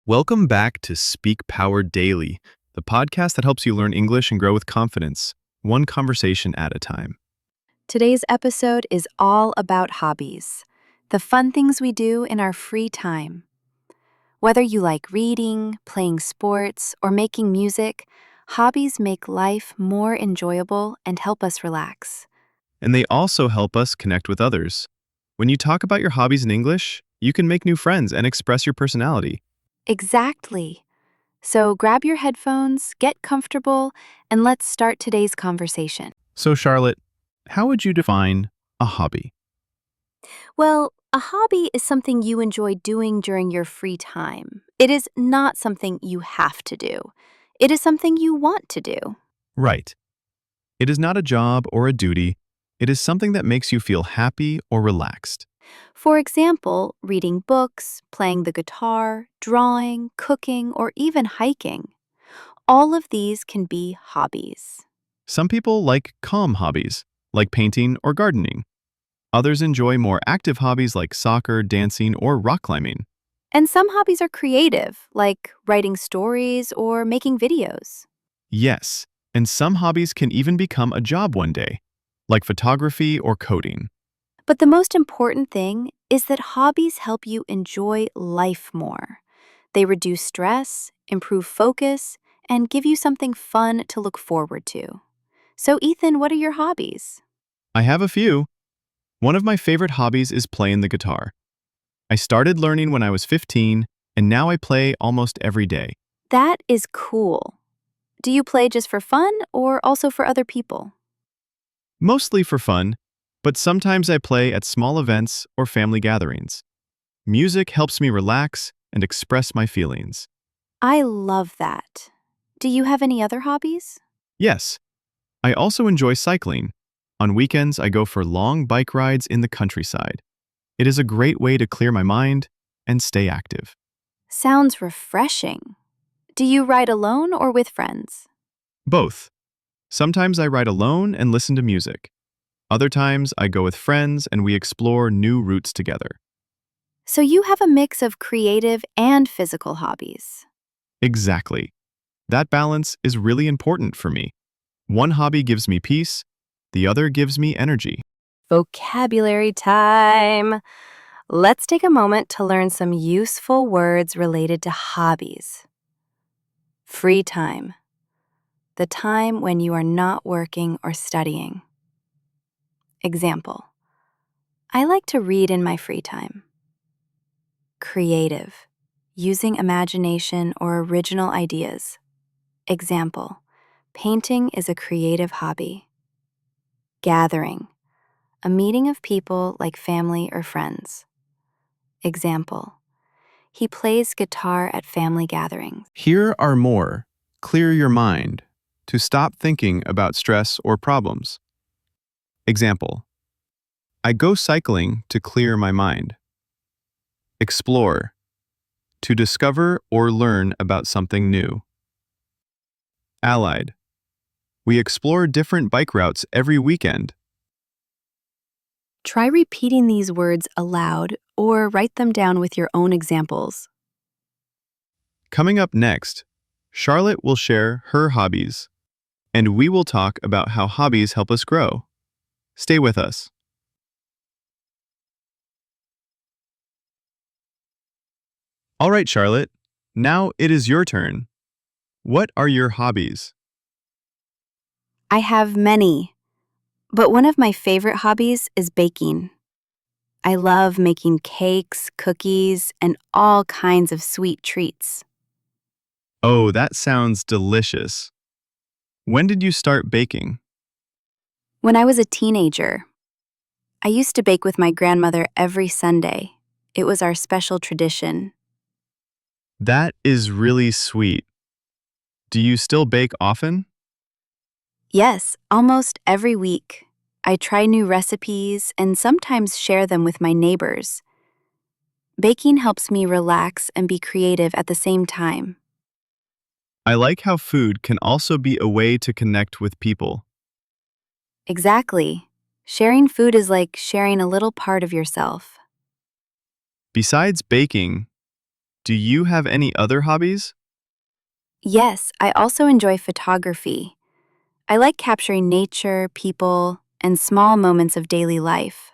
Welcome back to SpeakPowerDaily, the podcast that helps you learn English and grow with confidence, one conversation at a time. Today's episode is all about hobbies, the fun things we do in our free time. Whether you like reading, playing sports, or making music, hobbies make life more enjoyable and help us relax. And they also help us connect with others. When you talk about your hobbies in English, you can make new friends and express your personality. Exactly. So grab your headphones, get comfortable, and let's start today's conversation. So, Charlotte, how would you define a hobby? Well, a hobby is something you enjoy doing during your free time. It is not something you have to do. It is something you want to do. Right. It is not a job or a duty. It is something that makes you feel happy or relaxed. For example, reading books, playing the guitar, drawing, cooking, or even hiking. All of these can be hobbies. Some people like calm hobbies, like painting or gardening. Others enjoy more active hobbies like soccer, dancing, or rock climbing. And some hobbies are creative, like writing stories or making videos. Yes, and some hobbies can even become a job one day, like photography or coding. But the most important thing is that hobbies help you enjoy life more. They reduce stress, improve focus, and give you something fun to look forward to. So, Ethan, what are your hobbies? I have a few. One of my favorite hobbies is playing the guitar. I started learning when I was 15, and now I play almost every day. That is cool. Do you play just for fun or also for other people? Mostly for fun, but sometimes I play at small events or family gatherings. Music helps me relax and express my feelings. I love that. Do you have any other hobbies? Yes, I also enjoy cycling. On weekends, I go for long bike rides in the countryside. It is a great way to clear my mind and stay active. Sounds refreshing. Do you ride alone or with friends? Both. Sometimes I ride alone and listen to music. Other times, I go with friends and we explore new routes together. So you have a mix of creative and physical hobbies. Exactly. That balance is really important for me. One hobby gives me peace, the other gives me energy. Vocabulary time. Let's take a moment to learn some useful words related to hobbies. Free time. The time when you are not working or studying. Example. I like to read in my free time. Creative. Using imagination or original ideas. Example. Painting is a creative hobby. Gathering. A meeting of people like family or friends. Example. He plays guitar at family gatherings. Here are more. Clear your mind. To stop thinking about stress or problems. Example. I go cycling to clear my mind. Explore. To discover or learn about something new. Allied. We explore different bike routes every weekend. Try repeating these words aloud or write them down with your own examples. Coming up next, Charlotte will share her hobbies, and we will talk about how hobbies help us grow. Stay with us. All right, Charlotte, now it is your turn. What are your hobbies? I have many, but one of my favorite hobbies is baking. I love making cakes, cookies, and all kinds of sweet treats. Oh, that sounds delicious. When did you start baking? When I was a teenager, I used to bake with my grandmother every Sunday. It was our special tradition. That is really sweet. Do you still bake often? Yes, almost every week. I try new recipes and sometimes share them with my neighbors. Baking helps me relax and be creative at the same time. I like how food can also be a way to connect with people. Exactly. Sharing food is like sharing a little part of yourself. Besides baking, do you have any other hobbies? Yes, I also enjoy photography. I like capturing nature, people, and small moments of daily life.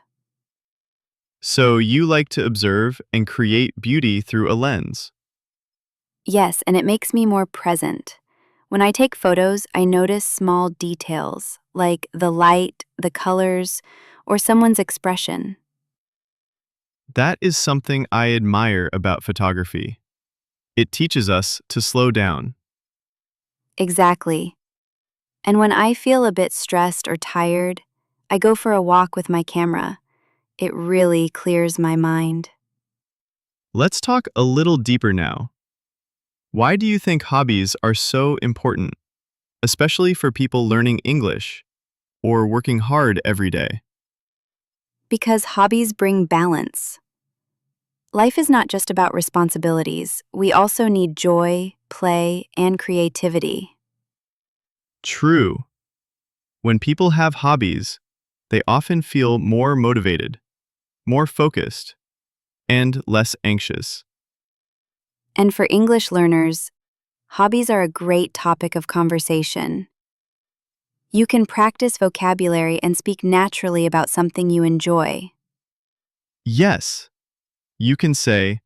So you like to observe and create beauty through a lens. Yes, and it makes me more present. When I take photos, I notice small details, like the light, the colors, or someone's expression. That is something I admire about photography. It teaches us to slow down. Exactly. And when I feel a bit stressed or tired, I go for a walk with my camera. It really clears my mind. Let's talk a little deeper now. Why do you think hobbies are so important, especially for people learning English or working hard every day? Because hobbies bring balance. Life is not just about responsibilities. We also need joy, play, and creativity. True. When people have hobbies, they often feel more motivated, more focused, and less anxious. And for English learners, hobbies are a great topic of conversation. You can practice vocabulary and speak naturally about something you enjoy. Yes, you can say,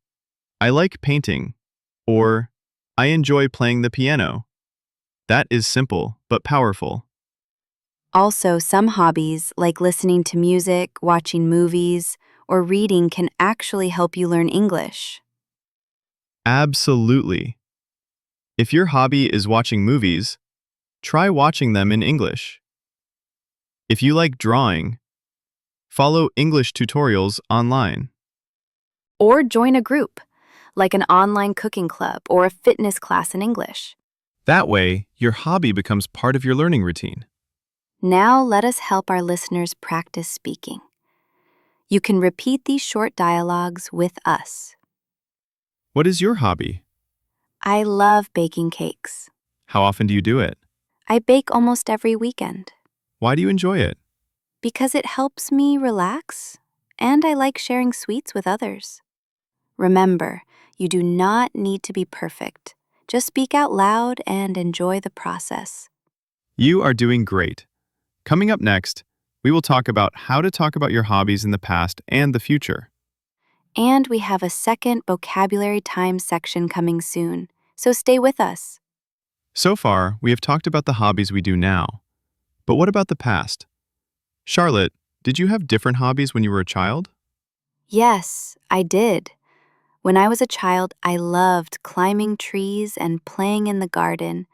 I like painting, or I enjoy playing the piano. That is simple but powerful. Also, some hobbies, like listening to music, watching movies, or reading, can actually help you learn English. Absolutely. If your hobby is watching movies, try watching them in English. If you like drawing, follow English tutorials online. Or join a group, like an online cooking club or a fitness class in English. That way, your hobby becomes part of your learning routine. Now, let us help our listeners practice speaking. You can repeat these short dialogues with us. What is your hobby? I love baking cakes. How often do you do it? I bake almost every weekend Why do you enjoy it? because it helps me relax, and I like sharing sweets with others. Remember, you do not need to be perfect. Just speak out loud and enjoy the process. You are doing great. Coming up next, we will talk about how to talk about your hobbies in the past and the future. And we have a second vocabulary time section coming soon, so stay with us. So far, we have talked about the hobbies we do now. But what about the past? Charlotte, did you have different hobbies when you were a child? Yes, I did. When I was a child, I loved climbing trees and playing in the garden.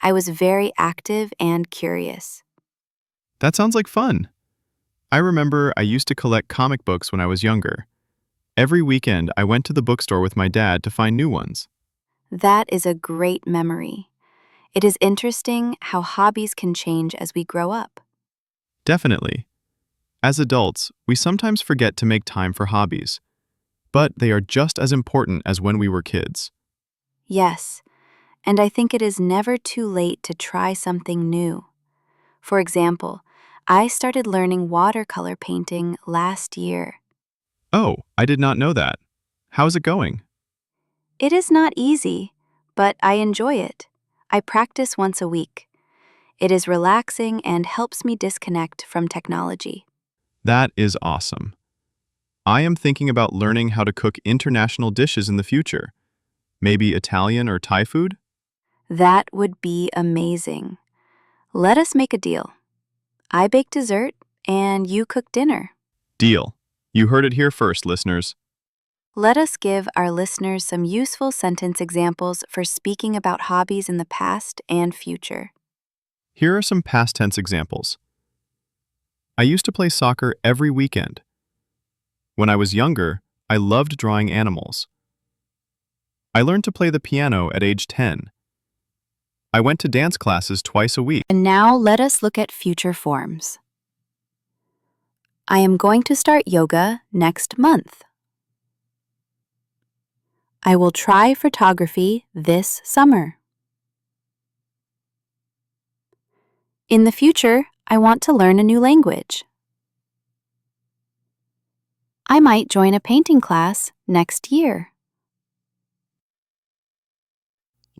I was very active and curious. That sounds like fun. I remember I used to collect comic books when I was younger. Every weekend, I went to the bookstore with my dad to find new ones. That is a great memory. It is interesting how hobbies can change as we grow up. Definitely. As adults, we sometimes forget to make time for hobbies, but they are just as important as when we were kids. Yes, and I think it is never too late to try something new. For example, I started learning watercolor painting last year. Oh, I did not know that. How's it going? It is not easy, but I enjoy it. I practice once a week. It is relaxing and helps me disconnect from technology. That is awesome. I am thinking about learning how to cook international dishes in the future. Maybe Italian or Thai food? That would be amazing. Let us make a deal. I bake dessert and you cook dinner. Deal. You heard it here first, listeners. Let us give our listeners some useful sentence examples for speaking about hobbies in the past and future. Here are some past tense examples. I used to play soccer every weekend. When I was younger, I loved drawing animals. I learned to play the piano at age 10. I went to dance classes twice a week. And now let us look at future forms. I am going to start yoga next month. I will try photography this summer. In the future, I want to learn a new language. I might join a painting class next year.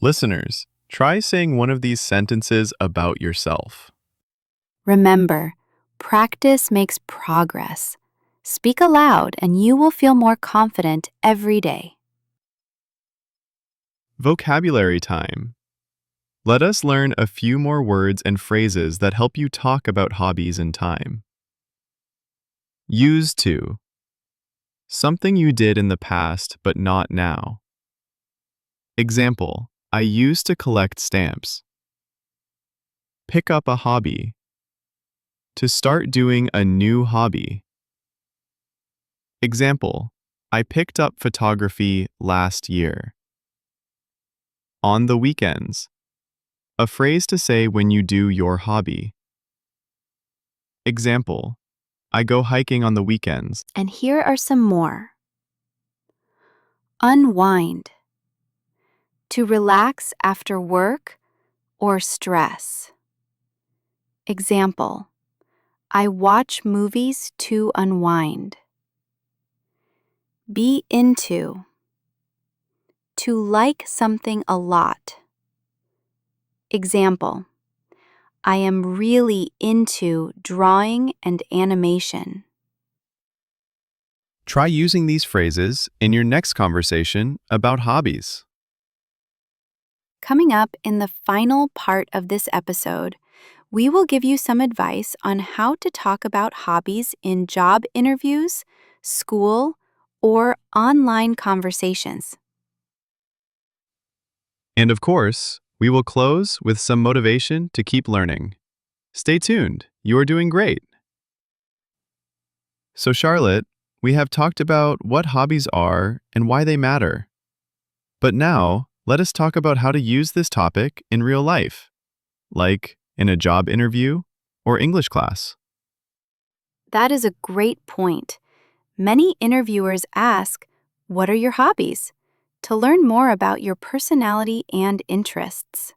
Listeners, try saying one of these sentences about yourself. Remember, practice makes progress. Speak aloud and you will feel more confident every day. Vocabulary time. Let us learn a few more words and phrases that help you talk about hobbies in time. Used to. Something you did in the past but not now. Example, I used to collect stamps. Pick up a hobby. To start doing a new hobby. Example, I picked up photography last year. On the weekends. A phrase to say when you do your hobby. Example, I go hiking on the weekends. And here are some more. Unwind. To relax after work or stress. Example, I watch movies to unwind. Be into. To like something a lot. Example, I am really into drawing and animation. Try using these phrases in your next conversation about hobbies. Coming up in the final part of this episode, we will give you some advice on how to talk about hobbies in job interviews, school, or online conversations. And of course, we will close with some motivation to keep learning. Stay tuned, you are doing great. So Charlotte, we have talked about what hobbies are and why they matter. But now, let us talk about how to use this topic in real life, like in a job interview or English class. That is a great point. Many interviewers ask, "What are your hobbies?" to learn more about your personality and interests.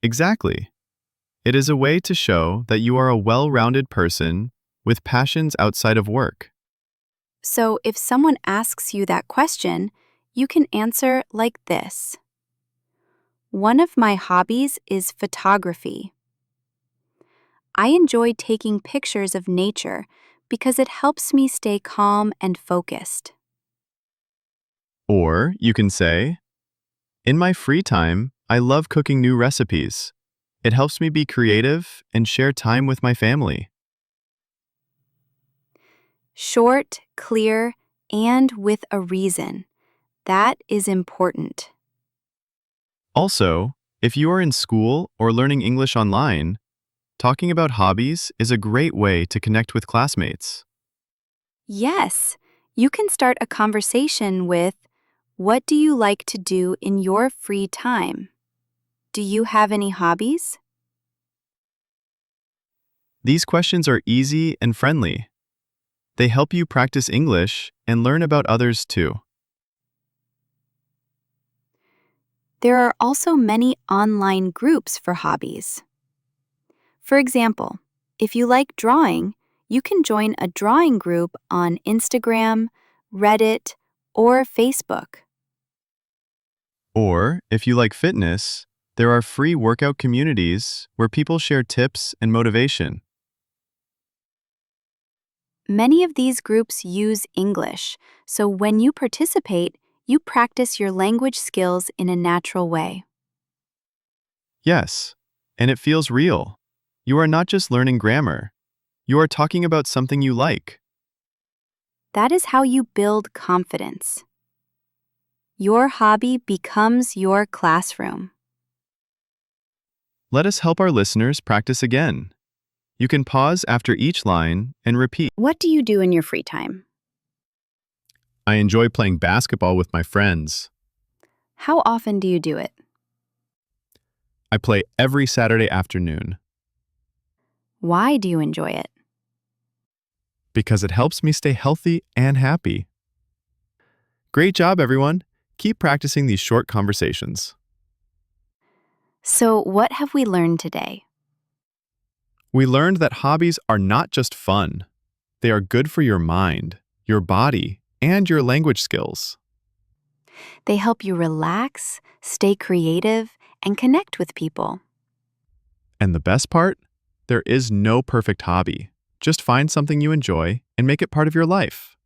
Exactly. It is a way to show that you are a well-rounded person with passions outside of work. So if someone asks you that question, you can answer like this. One of my hobbies is photography. I enjoy taking pictures of nature because it helps me stay calm and focused. Or you can say, in my free time, I love cooking new recipes. It helps me be creative and share time with my family. Short, clear, and with a reason. That is important. Also, if you are in school or learning English online, talking about hobbies is a great way to connect with classmates. Yes, you can start a conversation with, "What do you like to do in your free time? Do you have any hobbies?" These questions are easy and friendly. They help you practice English and learn about others too. There are also many online groups for hobbies. For example, if you like drawing, you can join a drawing group on Instagram, Reddit, or Facebook. Or, if you like fitness, there are free workout communities where people share tips and motivation. Many of these groups use English, so when you participate, you practice your language skills in a natural way. Yes, and it feels real. You are not just learning grammar. You are talking about something you like. That is how you build confidence. Your hobby becomes your classroom. Let us help our listeners practice again. You can pause after each line and repeat. What do you do in your free time? I enjoy playing basketball with my friends. How often do you do it? I play every Saturday afternoon Why do you enjoy it? because it helps me stay healthy and happy. Great job, everyone. Keep practicing these short conversations. So, what have we learned today? We learned that hobbies are not just fun. They are good for your mind, your body, and your language skills. They help you relax, stay creative, and connect with people. And the best part? There is no perfect hobby. Just find something you enjoy and make it part of your life.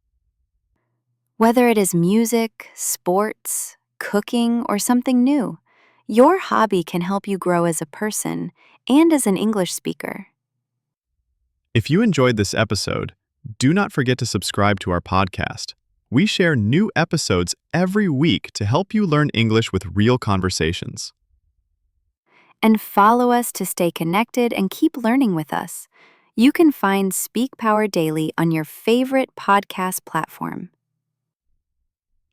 Whether it is music, sports, cooking, or something new, your hobby can help you grow as a person and as an English speaker. If you enjoyed this episode, do not forget to subscribe to our podcast. We share new episodes every week to help you learn English with real conversations. And follow us to stay connected and keep learning with us. You can find Speak Power Daily on your favorite podcast platform.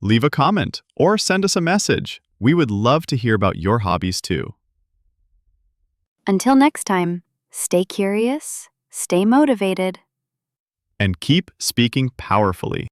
Leave a comment or send us a message. We would love to hear about your hobbies too. Until next time, stay curious, stay motivated. And keep speaking powerfully.